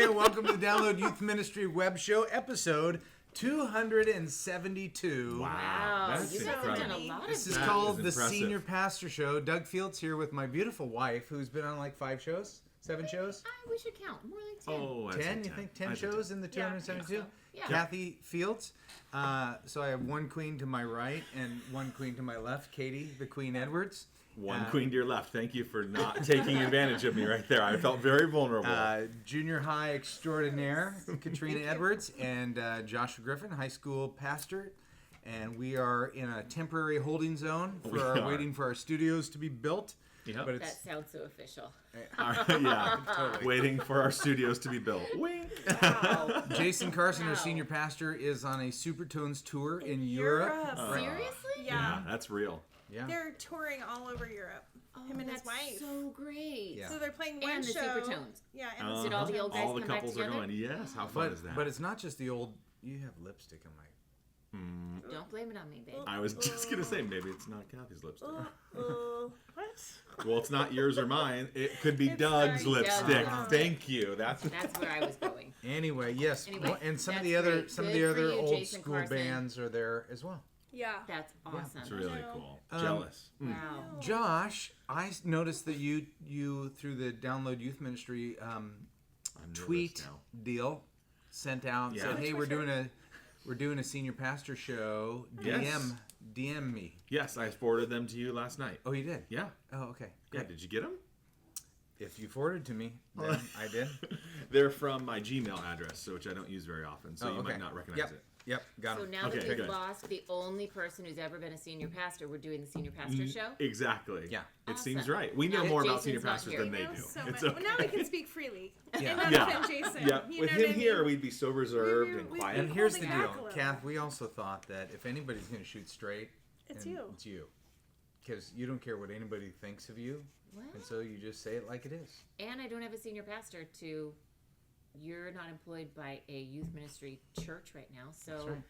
Hey, welcome to the Download Youth Ministry Web Show, episode 272. Wow. That's you guys have done a lot of This is called the Senior Pastor Show. Doug Fields here with my beautiful wife, who's been on like 5 shows, 7 shows. We should count. More like 10. Oh, 10? You think 10 shows in the 272? So. Yeah. Cathy Fields. So I have one queen to my right and one queen to my left. Katie, the Queen Edwards. One queen to your left. Thank you for not taking advantage of me right there. I felt very vulnerable. Junior high extraordinaire, Katrina Edwards, and Joshua Griffin, high school pastor. And we are in a temporary holding zone waiting for our studios to be built. Yep. But That sounds so official. Yeah, Totally. waiting for our studios to be built. Wink. Wow. Jason Carson, our Wow. senior pastor, is on a Supertones tour in Europe. Seriously? Yeah, that's real. Yeah. They're touring all over Europe. Him and his That's wife. so great. Yeah. So they're playing one And the show. Supertones. Yeah, and Did all the old guys All the come back couples are together? going. Yes, how fun is that? But it's not just the old. You have lipstick on my. Don't blame it on me, babe. I was just going to say, maybe it's not Kathy's lipstick. what? Well, it's not yours or mine. It could be Doug's not lipstick. Doug's. Thank you. That's where I was going. Anyway, yes, Anyway, and some of that's the other great. some of Good the for other you, old Jason school Carson. bands are there as well. Yeah. That's awesome. It's really know. cool. Jealous. Wow. Josh, I noticed that you through the Download Youth Ministry I'm nervous tweet now. deal sent out Yeah. said, "Hey, Which we're doing a senior pastor show. Yes. DM me." Yes, I forwarded them to you last night. Oh, you did? Yeah. Oh, okay. Yeah, Good. did you get them? If you forwarded to me, then I did. They're from my Gmail address, which I don't use very often, so Oh, you okay. might not recognize Yep. it. Yep. Got So him. now Okay, that we've good. lost the only person who's ever been a senior pastor, we're doing the senior pastor show? Exactly. Yeah. It Awesome. seems right. We know Now more that about senior Jason's not pastors here. than they Know do. so It's much. okay. Well, now we can speak freely. Yeah. And not Yeah. offend Jason. Yeah. You With know him what I here, mean? we'd be so reserved and we'd be quiet. And here's the holding back a deal, little. Kath. We also thought that if anybody's going to shoot straight, It's and you. It's you, because you don't care what anybody thinks of you, What? and so you just say it like it is. And I don't have a senior pastor to. You're not employed by a youth ministry church right now, so That's right.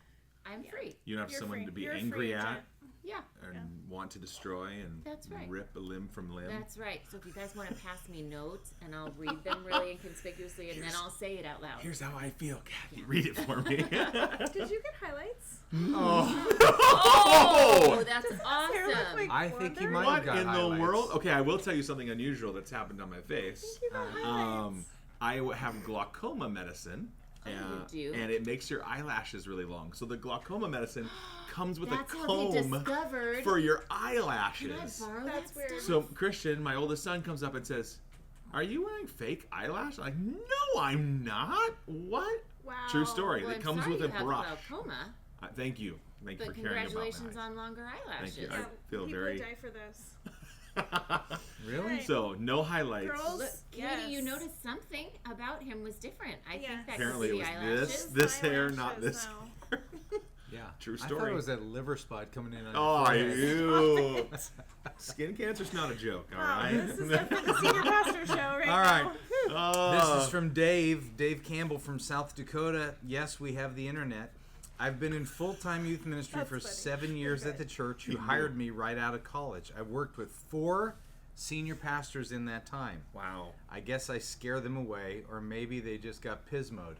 I'm free. You don't have You're someone free. to be You're a angry free at agent. Yeah, and want to destroy and That's right. rip a limb from limb. that's right. So if you guys want to pass me notes, and I'll read them really inconspicuously, and then I'll say it out loud. Here's how I feel, Kathy. Read it for me. Did you get highlights? Oh, that's Hair look awesome. like I think he Wonder? might What have got in the highlights. world? Okay, I will tell you something unusual that's happened on my face. You got highlights. I have glaucoma medicine. you do? And it makes your eyelashes really long. So the glaucoma medicine comes with That's a how they comb discovered. for your Can I eyelashes. borrow That's that weird. stuff? So Christian, my oldest son, comes up and says, "Are you wearing fake eyelash?" I'm like, "No, I'm not. What?" Wow. True story. Well, It I'm comes sorry with you a have brush. glaucoma, Thank you. Thank you but for caring about congratulations my eyes. on longer eyelashes. Thank you. Yeah, I feel people very- would die for this. Really? Right. So no highlights. Girls, Look, Katie, yes. you noticed something about him was different. I Yes. think that Apparently could it be was the eyelashes. this hair, not Eyelashes, this. no. Yeah. True I thought story. it was that liver spot coming in on Oh, your forehead. ew. Skin cancer's not a joke, all Wow, right? this is definitely the senior pastor show right All right. now. This is from Dave Campbell from South Dakota. Yes, we have the internet. I've been in full-time youth ministry That's for funny. 7 years at the church who hired me right out of college. I've worked with 4 senior pastors in that time. Wow. I guess I scare them away, or maybe they just got pismoed.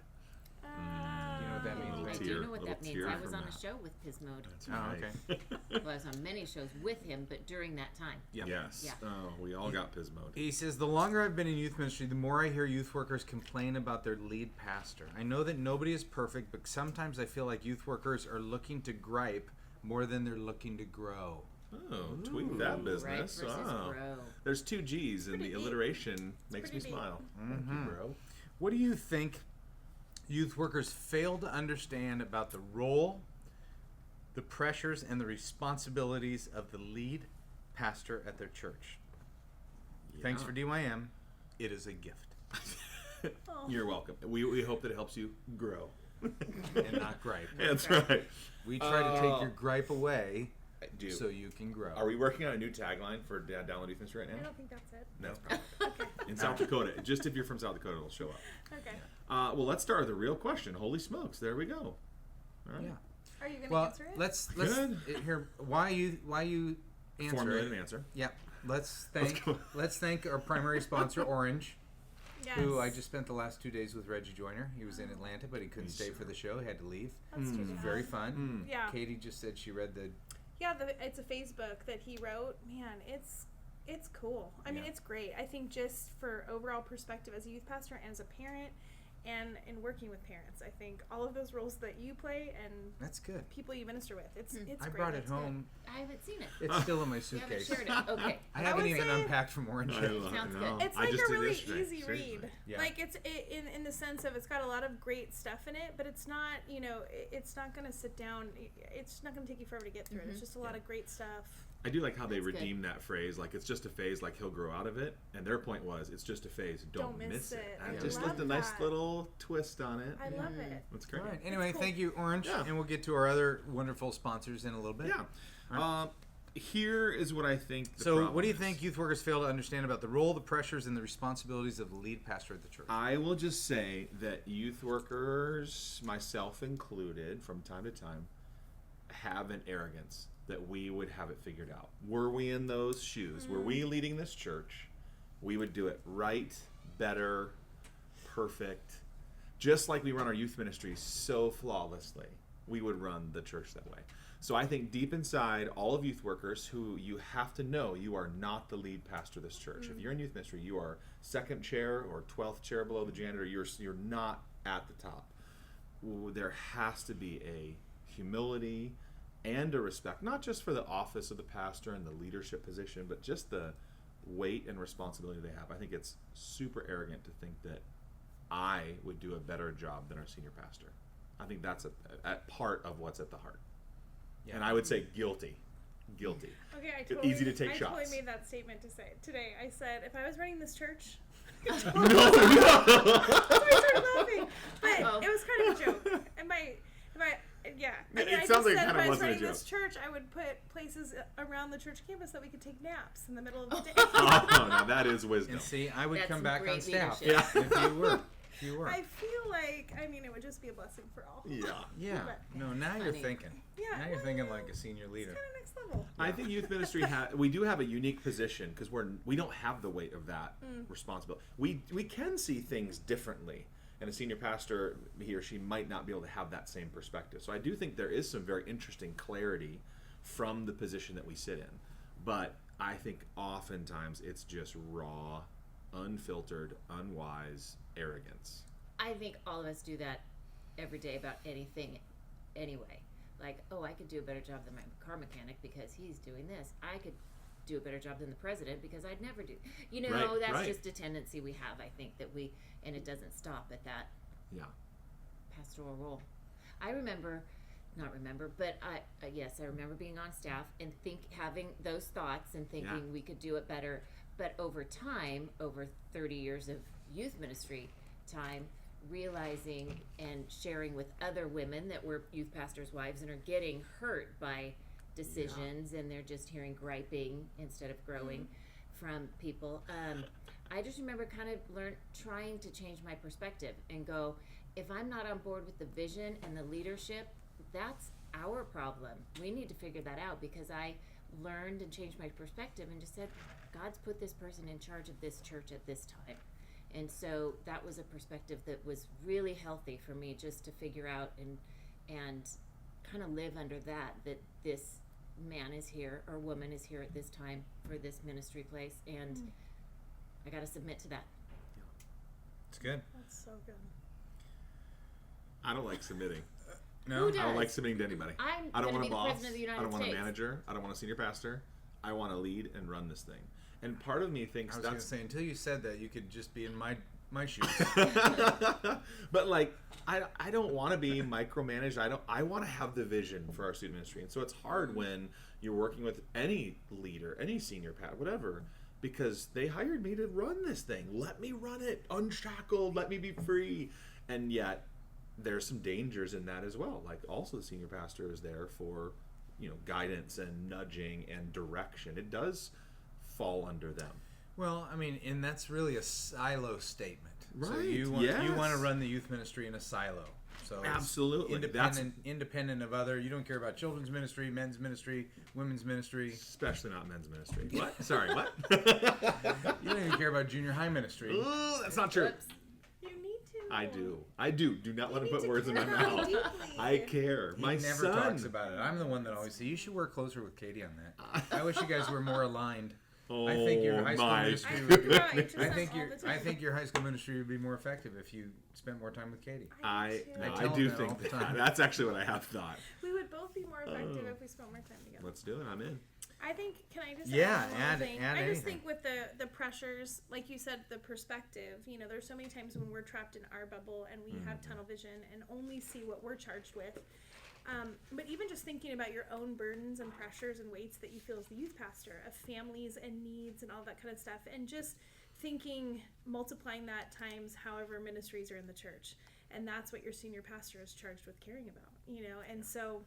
You know what that means, Little I right? do tear- know what that little means. tear I was from on a that. show with Pismode. Oh, okay. Well, I was on many shows with him, but during that time. Yep. Yes. Yeah. Oh, we all got pismoed. He says, the longer I've been in youth ministry, the more I hear youth workers complain about their lead pastor. I know that nobody is perfect, but sometimes I feel like youth workers are looking to gripe more than they're looking to grow. Oh, tweak that Gripe business. versus Oh. grow. There's 2 G's, and the deep. alliteration makes me pretty deep. smile. Thank you, bro. What do you think youth workers fail to understand about the role, the pressures, and the responsibilities of the lead pastor at their church? Thanks Yeah. for DYM. It is a gift. You're welcome. We hope that it helps you grow. And not gripe. That's right. We try to take your gripe away I do. so you can grow. Are we working on a new tagline for Download Youth Ministry right I now? don't think that's it. No, probably. In South Dakota. Just if you're from South Dakota, it'll show up. Okay. Well, let's start with the real question. Holy smokes, there we go. All right. Yeah. Are you going to Well, answer it? let's Good. here. Why you answer Formulate it? an answer. Yeah. Let's go. thank our primary sponsor, Orange. Yes. who I just spent the last 2 days with Reggie Joyner. He was in Atlanta, but he couldn't stay for the show. He had to leave. That's too It was bad. very fun. Yeah. Katie just said she read the. Yeah, it's a Facebook that he wrote. Man, it's cool. I mean, Yeah. it's great. I think just for overall perspective as a youth pastor and as a parent and in working with parents, I think all of those roles that you play and That's good. people you minister with, it's I great. brought it It's good. home. I haven't seen it. It's still in my You haven't suitcase. shared it. Okay. I haven't would even say- unpacked from Orange. I yet. love- Sounds no. good. It's I like just a did really yesterday. easy Seriously. read. Yeah. Like it's in the sense of it's got a lot of great stuff in it, but it's not, it's not going to sit down. It's not going to take you forever to get through. There's just a lot of great stuff. I do like how they That's good. redeem that phrase, like it's just a phase, like he'll grow out of it. And their point was, it's just a phase, don't miss it. I I just love liked a nice that. little twist on it. I love it. That's All great. right. Anyway, cool. thank you, Orange, Yeah. and we'll get to our other wonderful sponsors in a little bit. Yeah. Here is what I think. The So, problem what do you is. think youth workers fail to understand about the role, the pressures, and the responsibilities of the lead pastor at the church? I will just say that youth workers, myself included, from time to time, have an arrogance that we would have it figured out. Were we in those shoes, were we leading this church, we would do it right, better, perfect. Just like we run our youth ministry so flawlessly, we would run the church that way. So I think deep inside, all of youth workers who you have to know you are not the lead pastor of this church. If you're in youth ministry, you are second chair or 12th chair below the janitor. You're not at the top. There has to be a humility and a respect, not just for the office of the pastor and the leadership position, but just the weight and responsibility they have. I think it's super arrogant to think that I would do a better job than our senior pastor. I think that's a part of what's at the heart. Yeah. And I would say guilty. Guilty. Okay, It's easy to take I shots. totally made that statement to say today. I said if I was running this church, No, That's why I started laughing. But Uh-oh. it was kind of a joke. Yeah. I mean, It I sounds just like it said kind if of I was wasn't a running this joke. church, I would put places around the church campus that we could take naps in the middle of the day. Oh, now that is wisdom. And see, I would That's come back on great staff leadership. if you were. If you were. I feel like, it would just be a blessing for all. Yeah. Yeah. But- No, now you're Funny. thinking. Yeah, Now you're well, thinking like a senior leader. It's kind of next level. I think youth ministry we do have a unique position because we don't have the weight of that responsibility. We can see things differently, and a senior pastor, he or she might not be able to have that same perspective. So I do think there is some very interesting clarity from the position that we sit in, but I think oftentimes it's just raw, unfiltered, unwise arrogance. I think all of us do that every day about anything anyway. Like, oh, I could do a better job than my car mechanic because he's doing this. I could do a better job than the president because I'd never do. Right, That's right. just a tendency we have, I think, and it doesn't stop at that Yeah. pastoral role. I remember being on staff and having those thoughts and thinking Yeah. we could do it better. But over time, over 30 years of youth ministry time, realizing and sharing with other women that were youth pastors' wives and are getting hurt by decisions and they're just hearing griping instead of growing from people. I just remember kind of trying to change my perspective and go, if I'm not on board with the vision and the leadership, that's our problem. We need to figure that out, because I learned and changed my perspective and just said, God's put this person in charge of this church at this time. And so that was a perspective that was really healthy for me, just to figure out and kind of live under that this man is here or woman is here at this time for this ministry place, and I got to submit to that. It's good. That's so good. I don't like submitting. No. Who does? I don't like submitting to anybody. I'm I don't gonna want a be the boss. president of the United I don't want a States. manager. I don't want a senior pastor. I want to lead and run this thing. And part of me thinks I was going to that's say, until you said that, you could just be in my shoes. but like I don't want to be micromanaged. I want to have the vision for our student ministry. And so it's hard when you're working with any leader, any senior pastor, whatever, because they hired me to run this thing. Let me run it unshackled. Let me be free. And yet there's some dangers in that as well. Like, also the senior pastor is there for, guidance and nudging and direction. It does fall under them. Well, I mean, and that's really a silo statement. So Right, you want to yes. run the youth ministry in a silo. So it's Absolutely. independent of other. You don't care about children's ministry, men's ministry, women's ministry. Especially not men's ministry. What? Sorry, what? You don't even care about junior high ministry. Ooh, that's not true. Whoops. You need to. I do. Do not let him need put to words in my care mouth. deeply. I care. He My never son. talks about it. I'm the one that always say you should work closer with Katie on that. I wish you guys were more aligned. Oh, I think your high school my ministry I would be, cry just I all think the time. I think your high school ministry would be more effective if you spent more time with Katie. I tell do him that all think the time. that's actually what I have thought. We would both be more effective if we spent more time together. Let's do it. I'm in. I think. Can I just Yeah, add one add- more thing? add I just anything. think with the pressures, like you said, the perspective. You know, there's so many times when we're trapped in our bubble and we have tunnel vision and only see what we're charged with. But even just thinking about your own burdens and pressures and weights that you feel as the youth pastor of families and needs and all that kind of stuff, and just thinking, multiplying that times however ministries are in the church, and that's what your senior pastor is charged with caring about. You know, and so.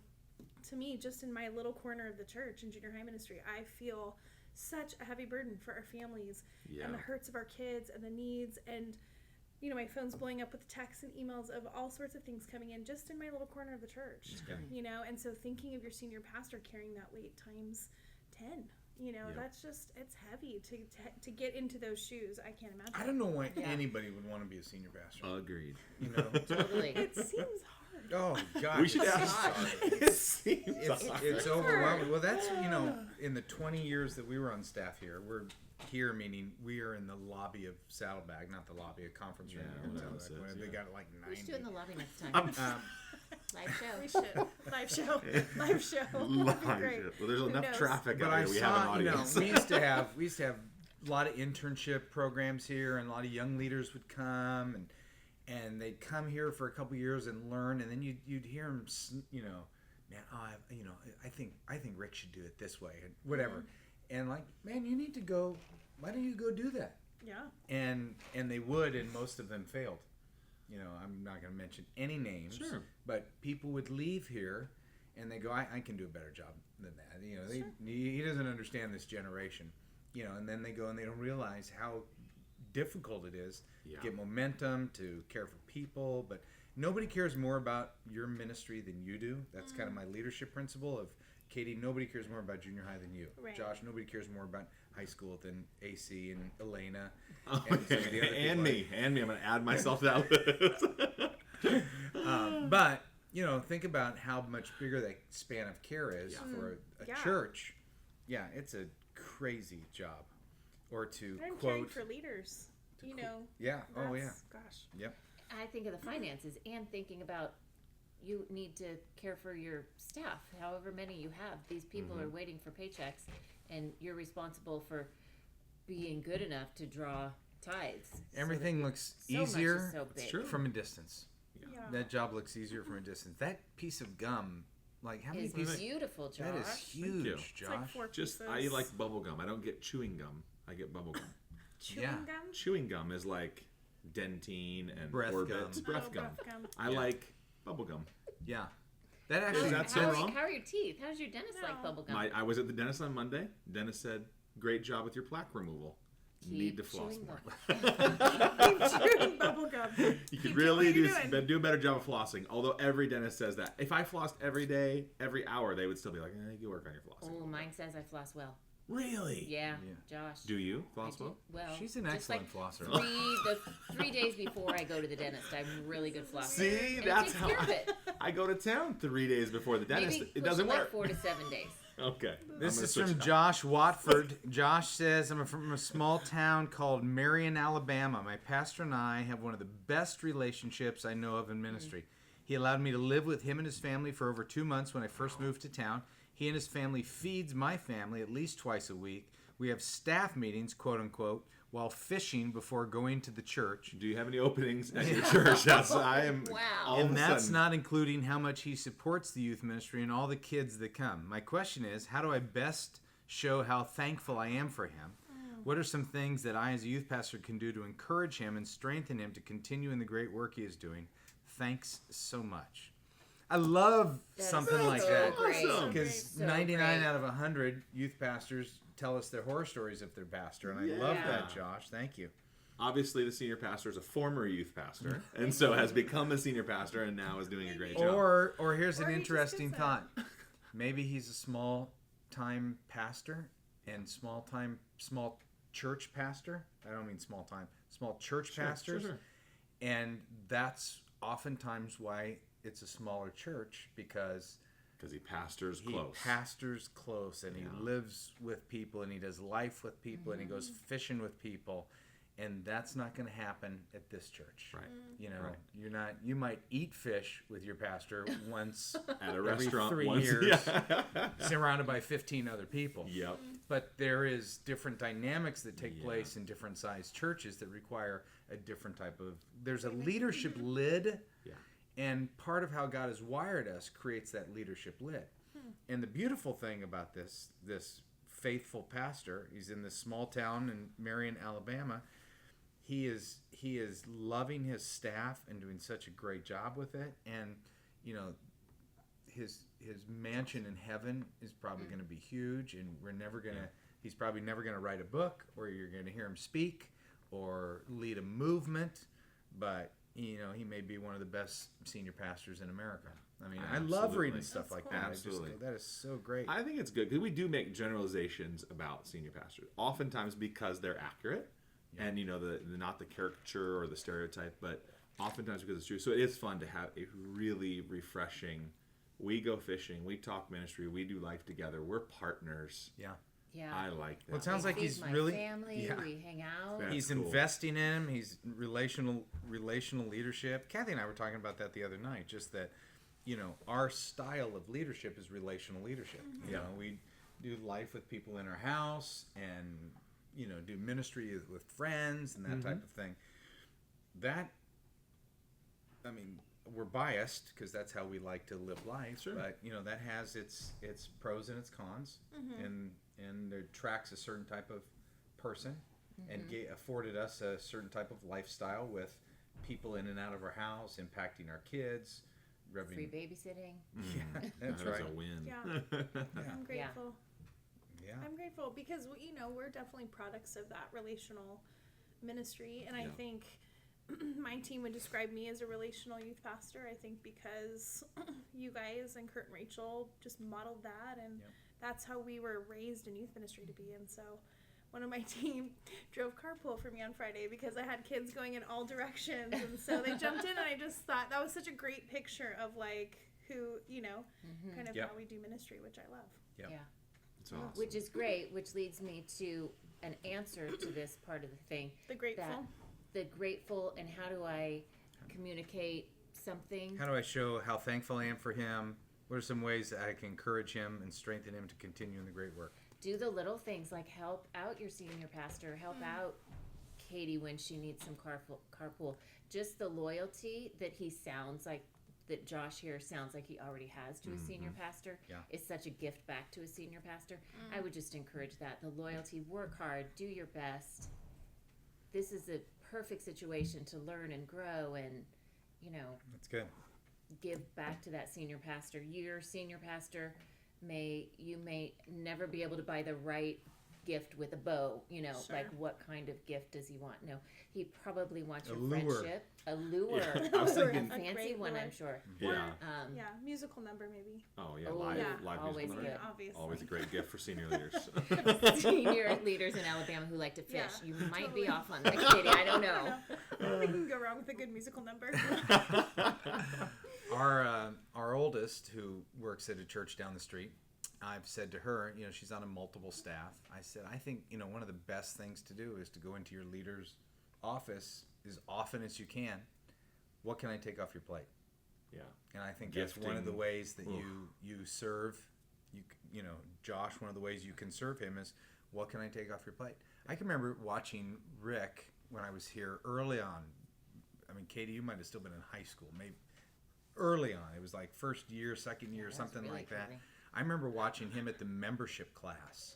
To me, just in my little corner of the church in junior high ministry, I feel such a heavy burden for our families Yeah. and the hurts of our kids and the needs. And, you know, my phone's blowing up with texts and emails of all sorts of things coming in just in my little corner of the church, you know. And so thinking of your senior pastor carrying that weight times 10, you know, Yep. that's just, it's heavy to get into those shoes. I can't imagine. I don't know why Yeah. anybody would want to be a senior pastor. Agreed. You know? Totally. It seems hard. Oh God, We should it's ask. hard. It seems It's hard. overwhelming. Well, that's, you know, in the 20 years that we were on staff here, we're here, meaning we are in the lobby of Saddlebag, not the lobby, a conference room Yeah, here in whatever Saddlebag, this where is, they yeah. got like We should do it in 90. the lobby next time. Live show. We should. Live show. Live show. That'd be great. Well, there's Who enough knows? traffic But out I here. We have an saw, you know, audience. we used to have a lot of internship programs here, and a lot of young leaders would come, and they'd come here for a couple years and learn, and then you'd hear them, you know, man, I think Rick should do it this way, and whatever, and like, man, you need to go. Why don't you go do that? Yeah. And they would, and most of them failed. You know, I'm not going to mention any names, Sure. but people would leave here, and they go, I can do a better job than that. You know, he doesn't understand this generation. You know, and then they go and they don't realize how difficult it is Yeah. to get momentum, to care for people. But nobody cares more about your ministry than you do. That's kind of my leadership principle of Katie. Nobody cares more about junior high than you. Right. Josh, nobody cares more about high school than AC and Elena. Oh, and some of the other and people. me. I'm going to add myself to that list. But, you know, think about how much bigger that span of care is Yeah. for a Yeah. church. Yeah, it's a crazy job. Or to And caring quote, for leaders. You know. yeah, oh yeah, that's- Gosh. yep. I think of the finances and thinking about you need to care for your staff, however many you have. These people are waiting for paychecks, and you're responsible for being good enough to draw tithes. so Everything that looks so much is easier so big. true. from a distance. Yeah. That job looks easier from a distance. That piece of gum, like how many Is pieces? beautiful, Josh. That is huge, you. Josh. It's like 4 Just, pieces. I like bubble gum. I don't get chewing gum. I get bubble gum. chewing yeah. gum. Chewing gum is like Dentine and Breath Orbit. gum. Breath Oh, gum. breath gum. I Yeah. like bubble gum. Yeah, that Is actually. that so how, wrong? how are your teeth? How does your dentist like No. bubblegum? I was at the dentist on Monday. Dentist said, "Great job with your plaque removal. Need to Keep floss chewing more." Keep chewing bubble gum. You Keep could doing really what you're doing. do a better job of flossing. Although every dentist says that. If I flossed every day, every hour, they would still be like, you work on your flossing. Oh, mine says I floss well. Really? Yeah, Yeah. Josh. Do you I floss do. well? Well, She's an just excellent like flosser. the 3 days before I go to the dentist, I'm really good flosser. See, And it that's takes how care of it. I go to town 3 days before the dentist. Maybe It doesn't push work. like 4 to 7 days. Okay. This I'm gonna is switch from it up. Josh Watford. Josh says, I'm from a small town called Marion, Alabama. My pastor and I have one of the best relationships I know of in ministry. He allowed me to live with him and his family for over 2 months when I first moved to town. He and his family feeds my family at least twice a week. We have staff meetings, quote unquote, while fishing before going to the church. Do you have any openings at your church? Yes, I am. Wow. all of And a that's sudden- not including how much he supports the youth ministry and all the kids that come. My question is, how do I best show how thankful I am for him? What are some things that I as a youth pastor can do to encourage him and strengthen him to continue in the great work he is doing? Thanks so much. I love That is something like so that. great. Awesome. Because So 99 great. out of 100 youth pastors tell us their horror stories of their pastor, and I love Yeah. that, Josh. Thank you. Obviously, the senior pastor is a former youth pastor, and so has become a senior pastor, and now is doing a great job. Or here's an Or he just interesting is thought. Maybe he's a small-time pastor and small church pastor. I don't mean small church pastors. Sure. And that's oftentimes why it's a smaller church, because he pastors he close. pastors close, and he lives with people, and he does life with people, and he goes fishing with people. And that's not going to happen at this church. Right. You know, Right. you might eat fish with your pastor once At a every restaurant 3 once. years, surrounded by 15 other people. Yep. But there is different dynamics that take place in different sized churches that require a different type of. There's a leadership lid, and part of how God has wired us creates that leadership lid. And the beautiful thing about this faithful pastor, he's in this small town in Marion, Alabama. He is loving his staff and doing such a great job with it, and you know, his mansion in heaven is probably going to be huge, and he's probably never going to write a book, or you're going to hear him speak or lead a movement, but you know, he may be one of the best senior pastors in America. I mean, I love Absolutely. reading stuff like that. Absolutely. I just go, that is so great. I think it's good because we do make generalizations about senior pastors, oftentimes because they're accurate, and you know, the not the caricature or the stereotype, but oftentimes because it's true. So it is fun to have a really refreshing. We go fishing, we talk ministry, we do life together. We're partners. Yeah. I like that. Well, it sounds like Feed he's my really family. We hang out. That's he's cool. investing in him. He's relational leadership. Kathy and I were talking about that the other night. Just that, you know, our style of leadership is relational leadership. You know, we do life with people in our house, and you know, do ministry with friends and that type of thing. That, I mean, we're biased because that's how we like to live life. Sure. But you know, that has its pros and its cons, and it attracts a certain type of person, and afforded us a certain type of lifestyle with people in and out of our house, impacting our kids, Free babysitting. Yeah, that's That was right. a win. Yeah. I'm grateful. Yeah. I'm grateful because, you know, we're definitely products of that relational ministry. And I think my team would describe me as a relational youth pastor. I think because you guys and Kurt and Rachel just modeled that. And that's how we were raised in youth ministry to be. And so one of my team drove carpool for me on Friday because I had kids going in all directions. And so they jumped in, and I just thought that was such a great picture of like who, you know, kind of how we do ministry, which I love. Yep. Yeah. It's awesome. Which is great, which leads me to an answer to this part of the thing. The grateful. The grateful, and how do I communicate something? How do I show how thankful I am for him? What are some ways that I can encourage him and strengthen him to continue in the great work? Do the little things like help out your senior pastor, help out Katie when she needs some carpool. Just the loyalty that he sounds like, that Josh here sounds like he already has to a senior pastor is such a gift back to a senior pastor. I would just encourage that. The loyalty, work hard, do your best. This is a perfect situation to learn and grow and, you know, That's good. give back to that senior pastor. Your senior pastor may never be able to buy the right gift with a bow, you know, like what kind of gift does he want? No, he probably wants your friendship, a lure, I was thinking, a fancy one, I'm sure. yeah. Yeah, musical number maybe. Oh yeah, Oh, live, yeah. live Always music. good. Obviously. Always a great gift for senior leaders. Senior leaders in Alabama who like to fish. Yeah, You might totally. be off on that, Katie. I don't know. I don't think you can go wrong with a good musical number. Our oldest, who works at a church down the street, I've said to her, you know, she's on a multiple staff. I said, I think, you know, one of the best things to do is to go into your leader's office as often as you can. What can I take off your plate? Yeah. And I think that's one of the Gifting. ways that Oof. you serve. You know, Josh, one of the ways you can serve him is, what can I take off your plate? I can remember watching Rick when I was here early on. I mean, Katie, you might have still been in high school, maybe early on. It was like first year, second year, that's something really like that. early. I remember watching him at the membership class.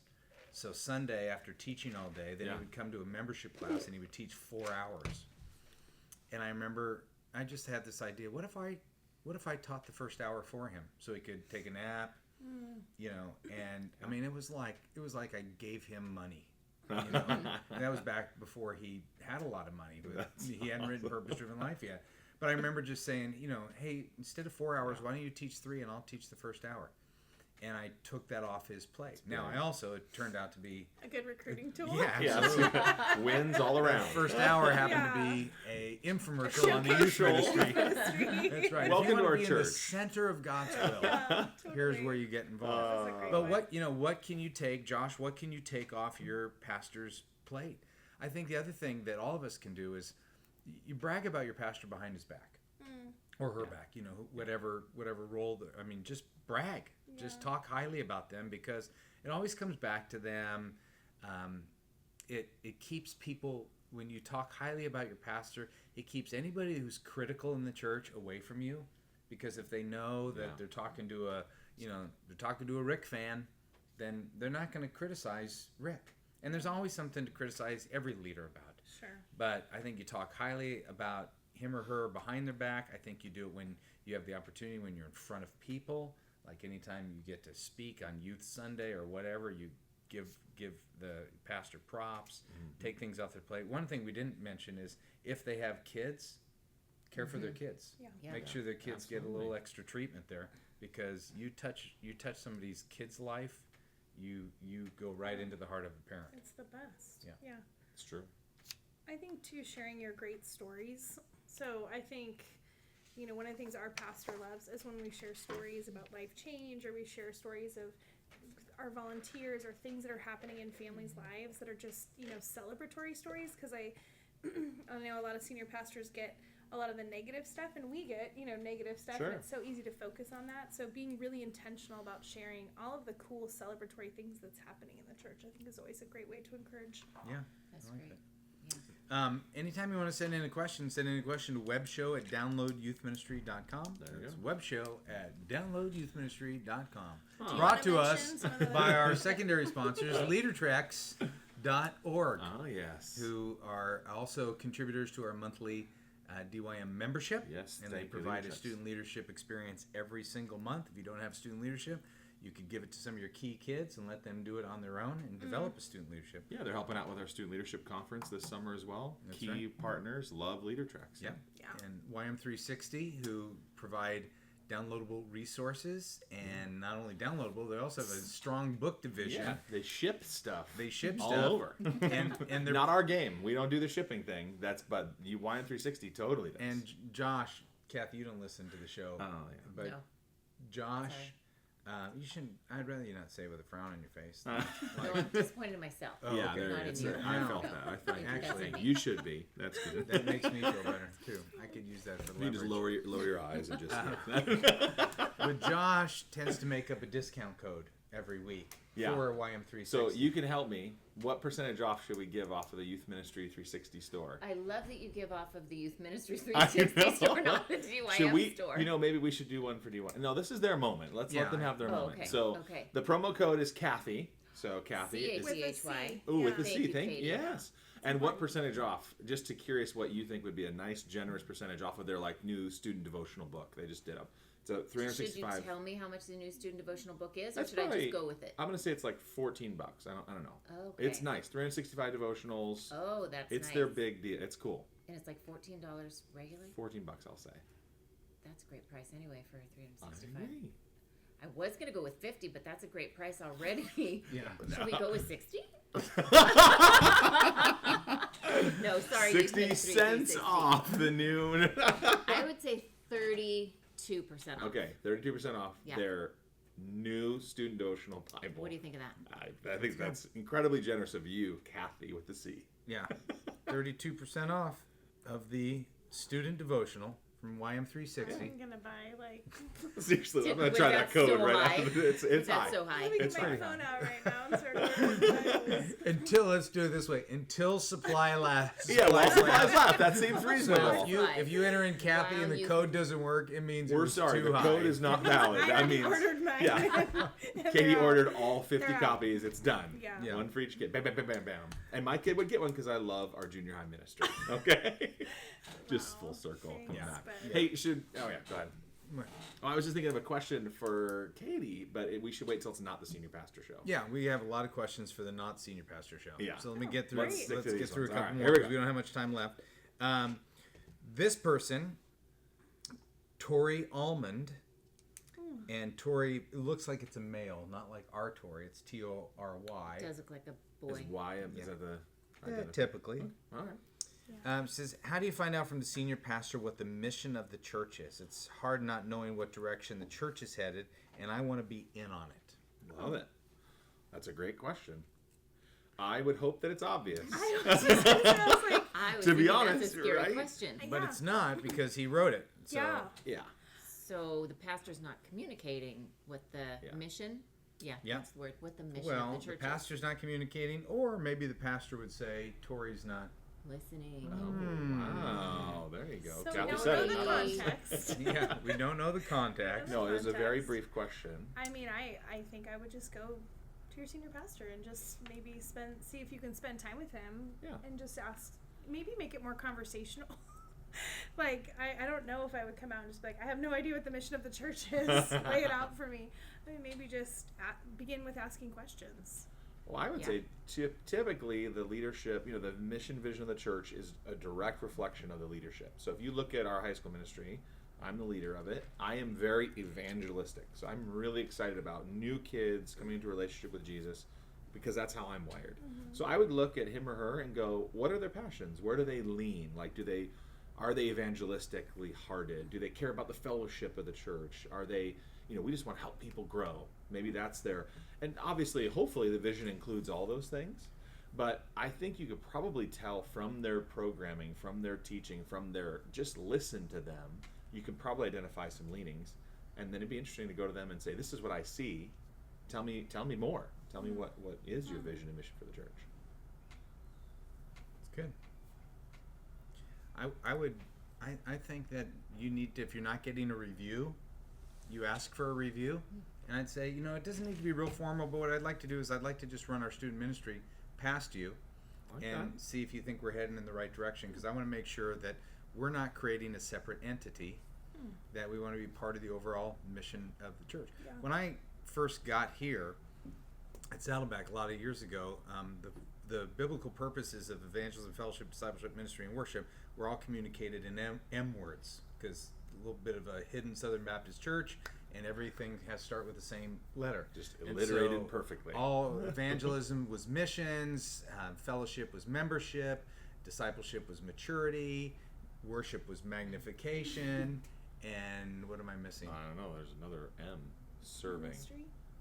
So Sunday, after teaching all day, then he would come to a membership class and he would teach 4 hours. And I remember I just had this idea: what if I taught the first hour for him so he could take a nap, you know? And I mean, it was like I gave him money. You know? And that was back before he had a lot of money. But he hadn't written Purpose Driven Life yet. But I remember just saying, hey, instead of 4 hours, why don't you teach 3 and I'll teach the first hour? And I took that off his plate. Now, it turned out to be a good recruiting tool. Yeah, absolutely. Wins all around. First hour happened to be a infomercial on the youth ministry. That's right. Welcome if you to our want to be in the church. center of God's will, Totally. here's where you get involved. That's a great But one. what can you take, Josh? What can you take off your pastor's plate? I think the other thing that all of us can do is you brag about your pastor behind his back. Or her back, whatever role. Just brag. Yeah. Just talk highly about them, because it always comes back to them. It keeps people, when you talk highly about your pastor, it keeps anybody who's critical in the church away from you, because if they know that they're talking to a Rick fan, then they're not going to criticize Rick. And there's always something to criticize every leader about. Sure. But I think you talk highly about him or her behind their back. I think you do it when you have the opportunity, when you're in front of people, like anytime you get to speak on Youth Sunday or whatever, you give the pastor props, take things off their plate. One thing we didn't mention is if they have kids, care for their kids. Yeah. Make sure their kids get a little extra treatment there, because you touch somebody's kid's life, you go right into the heart of a parent. It's the best. Yeah. It's true. I think too, sharing your great stories. So I think, one of the things our pastor loves is when we share stories about life change, or we share stories of our volunteers or things that are happening in families' lives that are just, celebratory stories. Because I know a lot of senior pastors get a lot of the negative stuff, and we get, negative stuff, Sure. and it's so easy to focus on that. So being really intentional about sharing all of the cool celebratory things that's happening in the church, I think, is always a great way to encourage. Yeah. That's I like great. that. Anytime you want to send in a question to webshow@downloadyouthministry.com. There you That's go. webshow@downloadyouthministry.com. Oh. Brought to Wanna us mention some of the- by our secondary sponsors, leadertreks.org, Oh, yes. who are also contributors to our monthly DYM membership. Yes, And they thank you, provide a Leadertreks. student leadership experience every single month. If you don't have student leadership, you could give it to some of your key kids and let them do it on their own and develop a student leadership. Yeah, they're helping out with our student leadership conference this summer as well. That's Key right. partners love Leadertreks. Yeah. Yeah. And YM360, who provide downloadable resources, and not only downloadable, they also have a strong book division. Yeah, they ship stuff. They ship all stuff over. and they're Not our game. We don't do the shipping thing. But YM360 totally does. and Josh, Kathy, you don't listen to the show, oh yeah. but No. Josh, Sorry. you shouldn't. I'd rather you not say it with a frown on your face. No, I'm disappointed in myself. Oh, yeah, okay. there Not it is. in you. I No. felt that. I thought Actually, you should be. That's good. That makes me feel better too. I could use that for You leverage. just lower your eyes and just. But Josh tends to make up a discount code every week Yeah. for YM360. So you can help me. What percentage off should we give off of the Youth Ministry 360 store? I love that you give off of the Youth Ministry I 360 store, know. not the DYM Should we? store. Maybe we should do one for D1. No, this is their moment. Let's Yeah. let them have their Oh, moment. okay. So Okay. the promo code is Cathy. So Cathy is. With a CHY. C. Ooh, with the Thank C. you, Thank Katie. yes. And what percentage off? Just to curious, what you think would be a nice, generous percentage off of their new student devotional book they just did up. So Should you 365. tell me how much the new student devotional book is, or That's should I probably- just go with it? I'm gonna say it's like $14. I don't know. Okay. It's nice. 365 devotionals. Oh, that's It's nice. their big deal. It's cool. And it's like $14 regularly? $14, I'll say. That's a great price anyway for I 365. agree. I was going to go with 50, but that's a great price already. yeah. Should we go with 60? No, sorry. 60 Youth Ministry cents 360. off the noon. I would say 32% off. Okay, 32% off Yeah. their new student devotional Bible. What do you think of that? I think that's incredibly generous of you, Cathy, with the C. Yeah, 32% off of the student devotional from YM360. I'm gonna buy Seriously, I'm gonna Was try that that code so right high? after this. It's That's high. so high. Let me get It's my pretty phone high. out right now and start ordering Bibles. Until, let's do it this way, until supply lasts. Yeah, well, supplies left. That seems So reasonable. if you enter in Kathy and the Wow, you- code doesn't work, it means it We're was sorry, too the high. code is not valid. I That already means ordered mine. yeah. And Katie they're out. ordered all 50 They're out. copies. It's done. Yeah. Yeah. One for each kid. Bam, bam, bam, bam, bam. And my kid would get one because I love our junior high ministry. Okay. Just Wow. full circle. Thanks, Come back. but- Hey, should. Oh, yeah, go ahead. I was just thinking of a question for Katie, but we should wait till it's not the senior pastor show. Yeah, we have a lot of questions for the not senior pastor show. Yeah. So let me get through. Let's Let's stick to get these through a ones. All couple right, more here we because go. we don't have much time left. This person, Tori Almond, and Tori looks like it's a male, not like our Tori. It's Tory. Does look like a Is boy. Y, is that the identity? Typically. All right. Says, how do you find out from the senior pastor what the mission of the church is? It's hard not knowing what direction the church is headed, and I want to be in on it. Love it. That's a great question. I would hope that it's obvious. I was just gonna say, I was like, I was To be thinking honest, that's a scary right? question. But Yeah. it's not because he wrote it. So, yeah. Yeah. So the pastor's not communicating what the Yeah. mission. Yeah, Yeah. that's the word. What the mission Well, of the the church pastor's not communicating, or maybe the pastor would say, Tori's not. is. Listening. Wow. There you go. So we Cathy don't said know it, the not us. context. Yeah, we don't know the context. No, it was a very Context. brief question. I mean, I think I would just go to your senior pastor and just maybe see if you can spend time with him. Yeah. And just ask, maybe make it more conversational. Like, I don't know if I would come out and just be like, I have no idea what the mission of the church is. Lay it out for me. I mean, maybe just begin with asking questions. Well, I would Yeah. say typically the leadership, the mission vision of the church is a direct reflection of the leadership. So if you look at our high school ministry, I'm the leader of it. I am very evangelistic. So I'm really excited about new kids coming into a relationship with Jesus because that's how I'm wired. So I would look at him or her and go, what are their passions? Where do they lean? Like, are they evangelistically hearted? Do they care about the fellowship of the church? Are they, we just want to help people grow. Maybe that's and obviously, hopefully the vision includes all those things. But I think you could probably tell from their programming, from their teaching, just listen to them. You could probably identify some leanings. And then it'd be interesting to go to them and say, this is what I see. Tell me more. Tell me what is your vision and mission for the church. It's good. I think that you need to, if you're not getting a review, you ask for a review. And I'd say, it doesn't need to be real formal, but what I'd like to do is I'd like to just run our student ministry past you Okay. and see if you think we're heading in the right direction, because I want to make sure that we're not creating a separate entity, that we want to be part of the overall mission of the church. Yeah. When I first got here at Saddleback a lot of years ago, the biblical purposes of evangelism, fellowship, discipleship, ministry, and worship were all communicated in M words, because a little bit of a hidden Southern Baptist church, and everything has to start with the same letter. Just And alliterated so perfectly. All evangelism was missions, fellowship was membership, discipleship was maturity, worship was magnification, and what am I missing? I don't know. There's another M. Serving.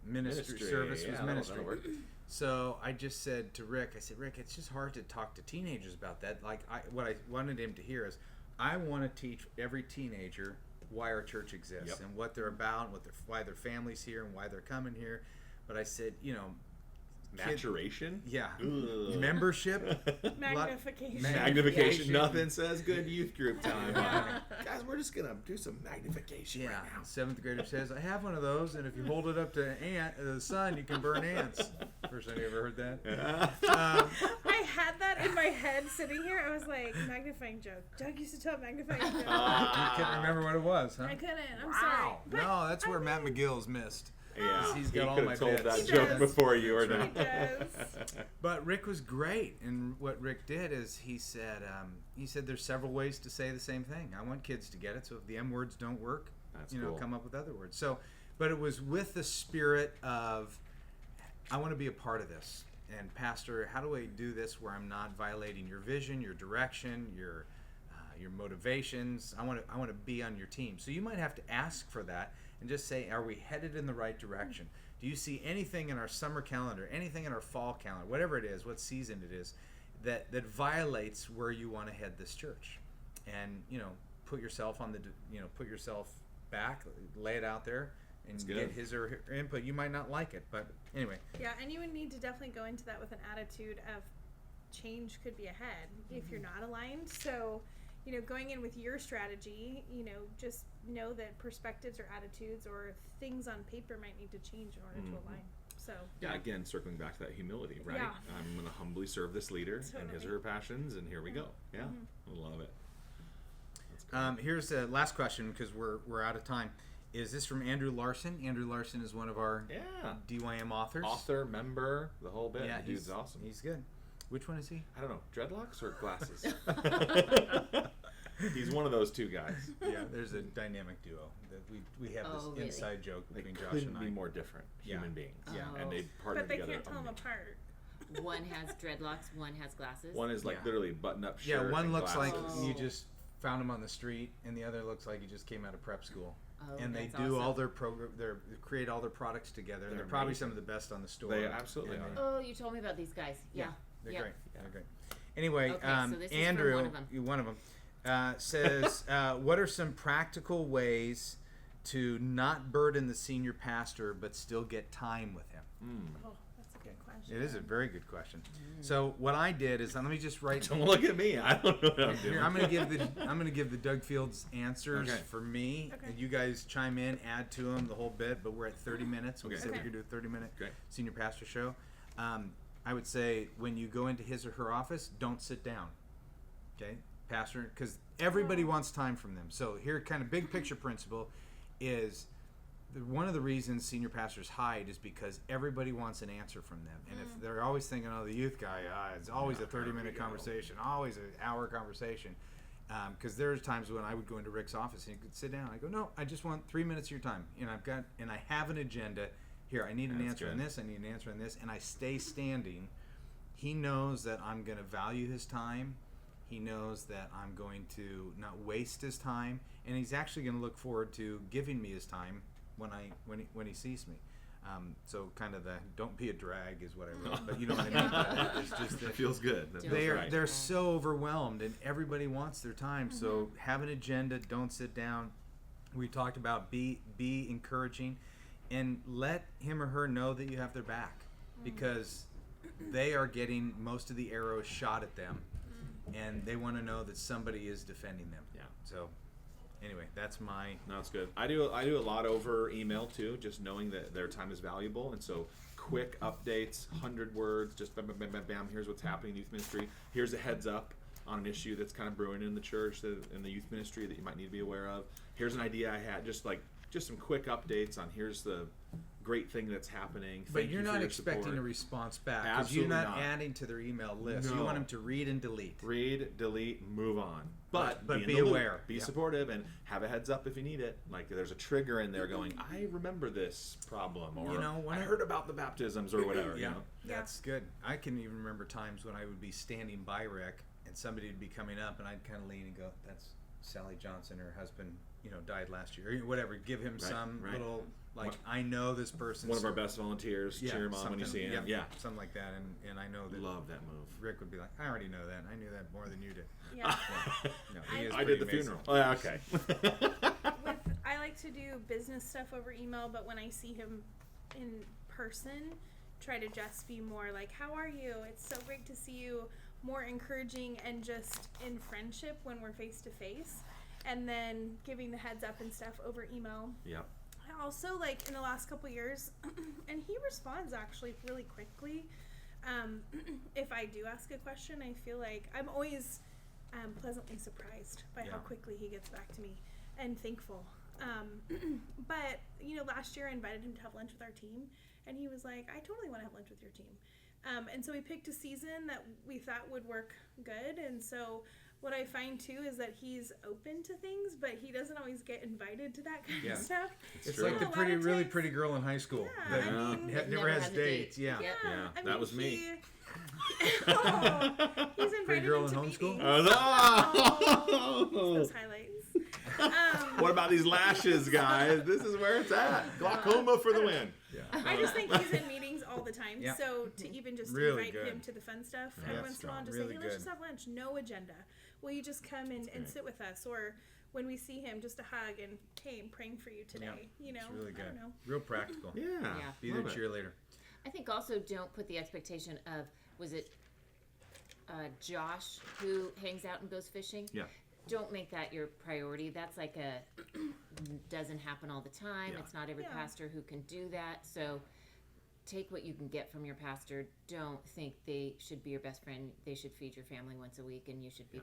Ministry? Service was yeah, ministry. that'll work. So I just said to Rick, Rick, it's just hard to talk to teenagers about that. Like, what I wanted him to hear is, I want to teach every teenager why our church exists Yep. and what they're about, and why their family's here and why they're coming here. But I said, Maturation? yeah, Ugh. membership, Magnification. Magnification. Nothing says good youth group time. Yeah. Guys, we're just going to do some magnification Yeah, right now. seventh grader says, I have one of those, and if you hold it up to the sun, you can burn ants. First time you ever heard that? I had that in my head sitting here. I was like, magnifying joke. Doug used to tell magnifying joke. You couldn't remember what it was, huh? I couldn't. I'm sorry. But No, that's where Matt McGill's missed. Yeah, He's got he all could my have told bits. that He joke does. before you or He not. does. But Rick was great, and what Rick did is he said there's several ways to say the same thing. I want kids to get it, so if the M words don't work, That's cool. come up with other words. So, but it was with the spirit of, I want to be a part of this. And Pastor, how do I do this where I'm not violating your vision, your direction, your motivations? I want to be on your team. So you might have to ask for that and just say, are we headed in the right direction? Do you see anything in our summer calendar, anything in our fall calendar, whatever it is, what season it is, that violates where you want to head this church? And put yourself put yourself back, lay it out there, and That's get good. his or her input. You might not like it, but anyway. Yeah, and you would need to definitely go into that with an attitude of change could be ahead if you're not aligned. So, going in with your strategy, just know that perspectives or attitudes or things on paper might need to change in order to align. So, Yeah, again, circling back to that humility, right? Yeah. I'm going to humbly serve this leader and his or her passions, and here we go. Yeah, I love it. That's Here's the last question because we're out of time. Is this from Andrew Larson? Andrew Larson is one of our DYM authors. Author, member, the whole bit. Yeah, The dude's awesome. He's good. Which one is he? I don't know, dreadlocks or glasses? He's one of those two guys. Yeah, there's a dynamic duo. That we have this really? inside joke They between Josh couldn't and be I. more different human beings. Yeah. And they partner But they together. can't tell them apart. One has dreadlocks, one has glasses. One is like Yeah. literally button-up shirt. Yeah, one and looks like glasses. you just found him on the street, and the other looks like he just came out of prep school. Oh, And they that's do all awesome. they create all their products together, and They're they're probably amazing. some of the best on the store. They absolutely And are. they- Oh, you told me about these guys. Yeah. They're Yep. great. They're great. Anyway, Okay, so this is from Andrew, one of 'em. one of them, says, "What are some practical ways to not burden the senior pastor but still get time with him?" Oh, that's a good question. It is a very good question. So what I did is, let me just write. Don't look at me. I don't know what I'm doing. Here, I'm gonna give the Doug Fields answers Okay. for me, Okay. and you guys chime in, add to them the whole bit. But we're at 30 minutes. We Okay. said Okay. we could do a 30-minute Great. senior pastor show. I would say when you go into his or her office, don't sit down. Okay, pastor, because everybody wants time from them. So here, kind of big picture principle is one of the reasons senior pastors hide is because everybody wants an answer from them. And if they're always thinking, oh, the youth guy, it's always a 30-minute conversation, always an hour conversation. Because there's times when I would go into Rick's office and he could sit down. I go, no, I just want 3 minutes of your time. And I have an agenda. Here, I need an That's answer on good. this, I need an answer on this, and I stay standing. He knows that I'm going to value his time. He knows that I'm going to not waste his time, and he's actually going to look forward to giving me his time when he sees me. So kind of the don't be a drag is what I wrote, but you know what I mean. It's just It that feels good. That feels right. they're so overwhelmed, and everybody wants their time. So have an agenda. Don't sit down. We talked about be encouraging, and let him or her know that you have their back, because they are getting most of the arrows shot at them, and they want to know that somebody is defending them. Yeah. So anyway, that's my. No, it's good. I do a lot over email too, just knowing that their time is valuable, and so quick updates, 100 words, just bam, bam, bam, bam, bam. Here's what's happening in youth ministry. Here's a heads up on an issue that's kind of brewing in the church, in the youth ministry that you might need to be aware of. Here's an idea I had, just some quick updates on here's the great thing that's happening. But Thank you're you for not your expecting support. a response back, because you're Absolutely not not. adding to their email list. You No. want them to read and delete. Read, delete, move on. But But in be the loop. aware. Be Yep. supportive, and have a heads up if you need it. Like there's a trigger in there going, I remember this problem, or You know, when I I- heard about the baptisms, or whatever. Yeah, You know? that's good. I can even remember times when I would be standing by Rick and somebody would be coming up, and I'd kind of lean and go, "That's Sally Johnson. Her husband, died last year, or whatever." Give him some right. little One- I know this person. One of our best volunteers. Cheer him on when you see him. Yeah. something like that, and I know that Love that move. Rick would be like, "I already know that. I knew that more than you did." Yeah. No, he is I pretty did the amazing. funeral. Oh, yeah, okay. I like to do business stuff over email, but when I see him in person, try to just be more like, "How are you? It's so great to see you." More encouraging and just in friendship when we're face to face, and then giving the heads up and stuff over email. Yeah. I also, like, in the last couple years, and he responds actually really quickly. If I do ask a question, I feel like I'm always pleasantly surprised by how Yeah. quickly he gets back to me, and thankful. But last year I invited him to have lunch with our team, and he was like, "I totally want to have lunch with your team." And so we picked a season that we thought would work good. And so what I find too is that he's open to things, but he doesn't always get invited to that kind Yeah. of stuff. It's true. like the A lot of really times- pretty girl in high school Yeah, that I mean- never has dates. Yeah. Yep. Yeah, I that mean, was me. He's invited Pretty girl him in to homeschool? meetings. Oh, Those highlights. What about these lashes, guys? This is where it's at. Glaucoma for the win. Yeah. I just think he's in meetings all the time. Yeah. So to even just Really invite good. him to the fun stuff Yeah, every that's once in a while, strong. just Really say, "Hey, let's good. just have lunch. No agenda. Will you just come and great. sit with us?" Or when we see him, just a hug and, "Hey, I'm praying for you today." It's really I good. don't know. Real practical. Yeah. Yeah. Be their love it. cheerleader. I think also don't put the expectation of, was it Josh who hangs out and goes fishing? Yeah. Don't make that your priority. That's like doesn't happen all the time. Yeah. It's not every Yeah. pastor who can do that. So take what you can get from your pastor. Don't think they should be your best friend. They should feed your family once a week, and you should be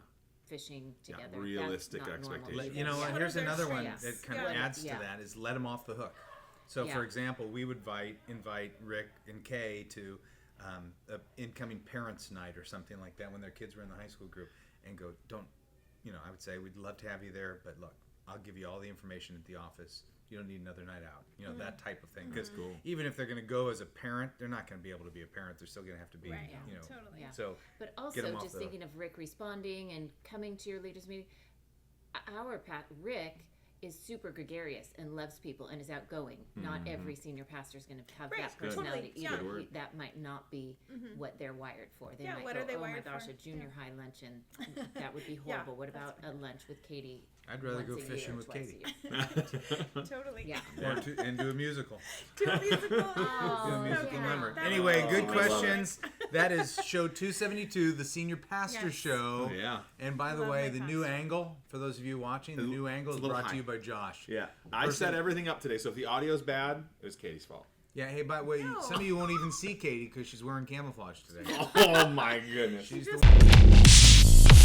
fishing together. That's realistic not normal expectations. either. You know, Yeah. and here's What are another their one strengths? that kind of Yeah. adds to Yeah. that is let them off the hook. So, Yeah. for example, we would invite Rick and Kay to a incoming parents' night or something like that when their kids were in the high school group, and go, I would say we'd love to have you there, but look, I'll give you all the information at the office. You don't need another night out. That type of thing. Because Cool. even if they're going to go as a parent, they're not going to be able to be a parent. They're still going to have to be, Right. Totally. Yeah. So But Get 'em also, off just the thinking of Rick responding and coming to your leaders meeting, Rick is super gregarious and loves people and is outgoing. Not every senior pastor is going to have Right. that Good. personality Totally. either. Good word. That might not be what they're wired for. They Yeah, might what go, are they oh my wired gosh, for?" a junior high luncheon. That would be Yeah, horrible. What that's about a lunch with Katie? I'd rather once go a year fishing or with twice Katie. a year? Totally. Yeah. and do a musical. Do a musical. Do a Oh, musical yeah. number. That Anyway, would good be questions. That is show 272, the Senior Pastor Yes. Show. Oh, yeah. And by the Love way, my the new pastor. angle, for those of you watching, the It's new angle a is little brought to high. you by Josh. Yeah. I set everything up today, so if the audio's bad, it was Katie's fault. Yeah, hey, by the way, No. some of you won't even see Katie because she's wearing camouflage today. Oh my goodness. She's Just- the one.